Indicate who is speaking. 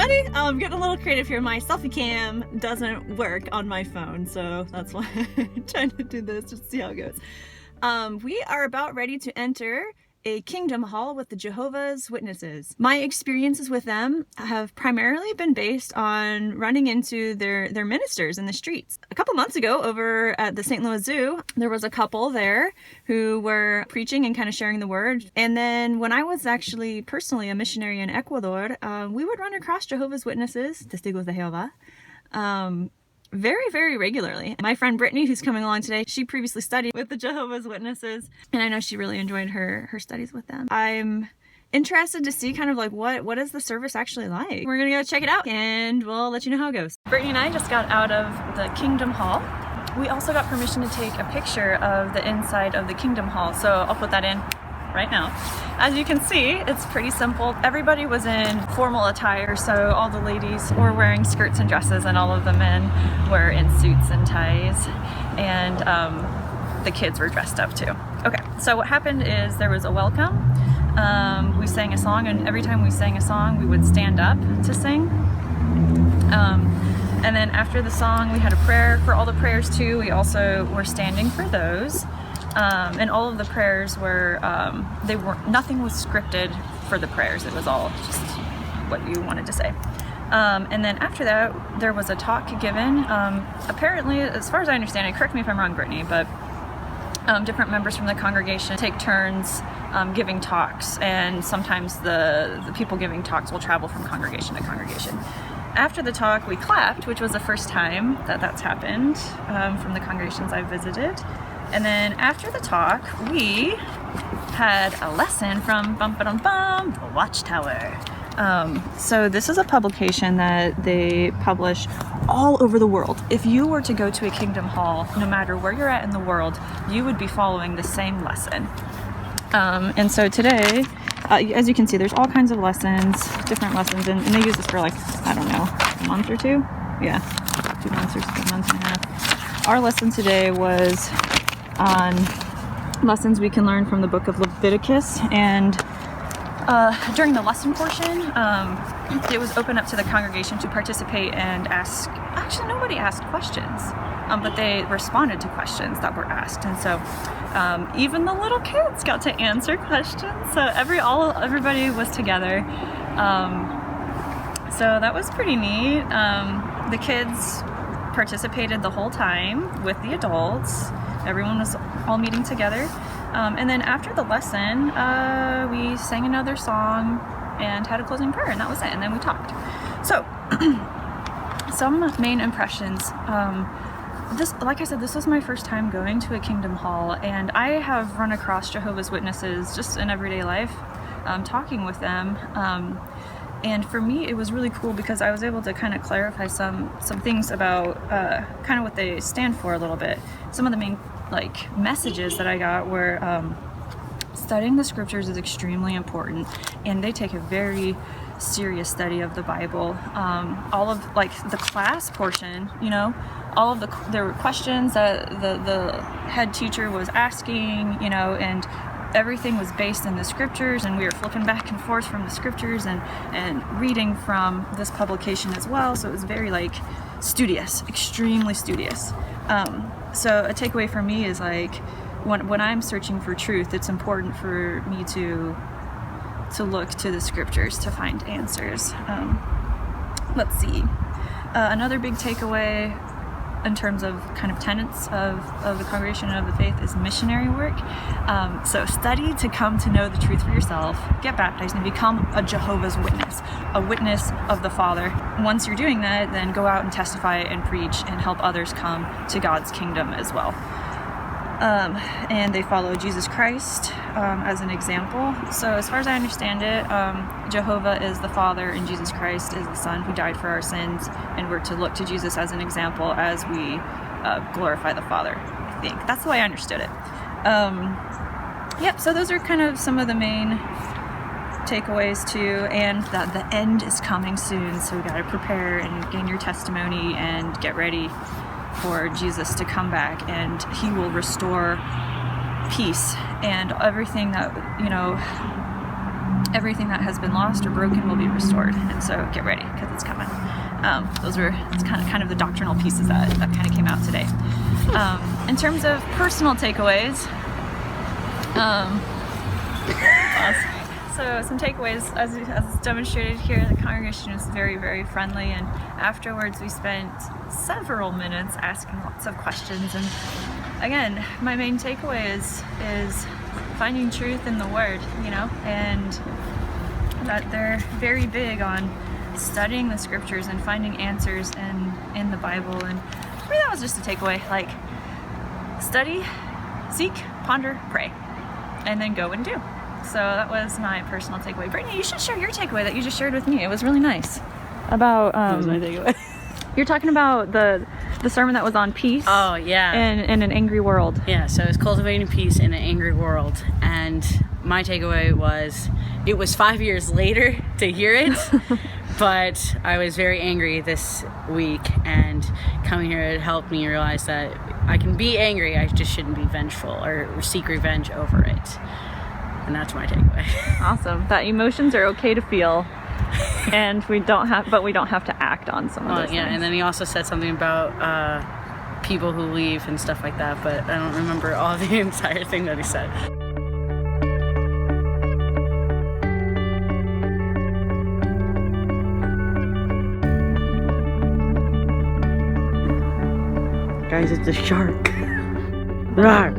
Speaker 1: everybody. I'm getting a little creative here. My selfie cam doesn't work on my phone, so that's why I'm trying to do this, just to see how it goes. We are about ready to enter a kingdom hall with the Jehovah's Witnesses. My experiences with them have primarily been based on running into their ministers in the streets. A couple months ago over at the St. Louis Zoo, there was a couple there who were preaching and kind of sharing the word. And then when I was actually personally a missionary in Ecuador, we would run across Jehovah's Witnesses, Testigos de Jehovah, very, very regularly. My friend Brittany, who's coming along today, she previously studied with the Jehovah's Witnesses, and I know she really enjoyed her studies with them. I'm interested to see kind of like what is the service actually like. We're gonna go check it out, and we'll let you know how it goes. Brittany and I just got out of the Kingdom Hall. We also got permission to take a picture of the inside of the Kingdom Hall, so I'll put that in right now. As you can see, it's pretty simple. Everybody was in formal attire, so all the ladies were wearing skirts and dresses, and all of the men were in suits and ties, and the kids were dressed up too. Okay, so what happened is there was a welcome. We sang a song, and every time we sang a song, we would stand up to sing. And then after the song, we had a prayer for all the prayers too. We also were standing for those. And all of the prayers were, nothing was scripted for the prayers. It was all just what you wanted to say. And then after that, there was a talk given. Apparently, as far as I understand it, correct me if I'm wrong, Brittany, but different members from the congregation take turns giving talks, and sometimes the people giving talks will travel from congregation to congregation. After the talk, we clapped, which was the first time that that's happened from the congregations I've visited. And then after the talk, we had a lesson from the Watchtower. So this is a publication that they publish all over the world. If you were to go to a Kingdom Hall, no matter where you're at in the world, you would be following the same lesson. And so today, as you can see, there's all kinds of lessons, different lessons, and they use this for like, I don't know, a month or two? Yeah, 2 months or a month and a half. Our lesson today was on lessons we can learn from the book of Leviticus, and during the lesson portion, it was open up to the congregation to participate and ask. Actually, nobody asked questions, but they responded to questions that were asked, and so even the little kids got to answer questions. So everybody was together. So that was pretty neat. The kids participated the whole time with the adults. Everyone was all meeting together. And then after the lesson, we sang another song and had a closing prayer, and that was it. And then we talked. So, some main impressions. Like I said, this was my first time going to a Kingdom Hall, and I have run across Jehovah's Witnesses just in everyday life, talking with them. And for me, it was really cool because I was able to kind of clarify some things about kind of what they stand for a little bit. Some of the main messages that I got were studying the scriptures is extremely important, and they take a very serious study of the Bible. All of the class portion, all of there were questions that the head teacher was asking, and everything was based in the scriptures, and we were flipping back and forth from the scriptures and reading from this publication as well. So it was very studious, extremely studious. So a takeaway for me is when I'm searching for truth, it's important for me to look to the scriptures to find answers. Let's see. Another big takeaway in terms of kind of tenets of the congregation and of the faith is missionary work. So study to come to know the truth for yourself, get baptized, and become a Jehovah's Witness, a witness of the Father. Once you're doing that, then go out and testify and preach and help others come to God's kingdom as well. And they follow Jesus Christ as an example. So as far as I understand it, Jehovah is the Father and Jesus Christ is the Son who died for our sins, and we're to look to Jesus as an example as we glorify the Father, I think. That's the way I understood it. Yep, so those are kind of some of the main takeaways too, and that the end is coming soon, so we got to prepare and gain your testimony and get ready for Jesus to come back, and he will restore peace and everything that everything that has been lost or broken will be restored. And so get ready, because it's coming. It's kind of the doctrinal pieces that kind of came out today. In terms of personal takeaways, so some takeaways, as demonstrated here, the congregation was very, very friendly, and afterwards we spent several minutes asking lots of questions. And again, my main takeaway is finding truth in the Word, and that they're very big on studying the scriptures and finding answers in the Bible. And for me, that was just a takeaway, like study, seek, ponder, pray, and then go and do. So that was my personal takeaway. Brittany, you should share your takeaway that you just shared with me. It was really nice. About
Speaker 2: What was my takeaway?
Speaker 1: You're talking about the sermon that was on peace.
Speaker 2: Oh, yeah.
Speaker 1: In an angry world.
Speaker 2: Yeah, so it's cultivating peace in an angry world. And my takeaway was, it was 5 years later to hear it, but I was very angry this week, and coming here, it helped me realize that I can be angry, I just shouldn't be vengeful or seek revenge over it. And that's my takeaway.
Speaker 1: Awesome. That emotions are okay to feel, and we don't have to act on some of those things.
Speaker 2: And then he also said something about people who leave and stuff like that, but I don't remember all the entire thing that he said. Guys, it's a shark. Rawr.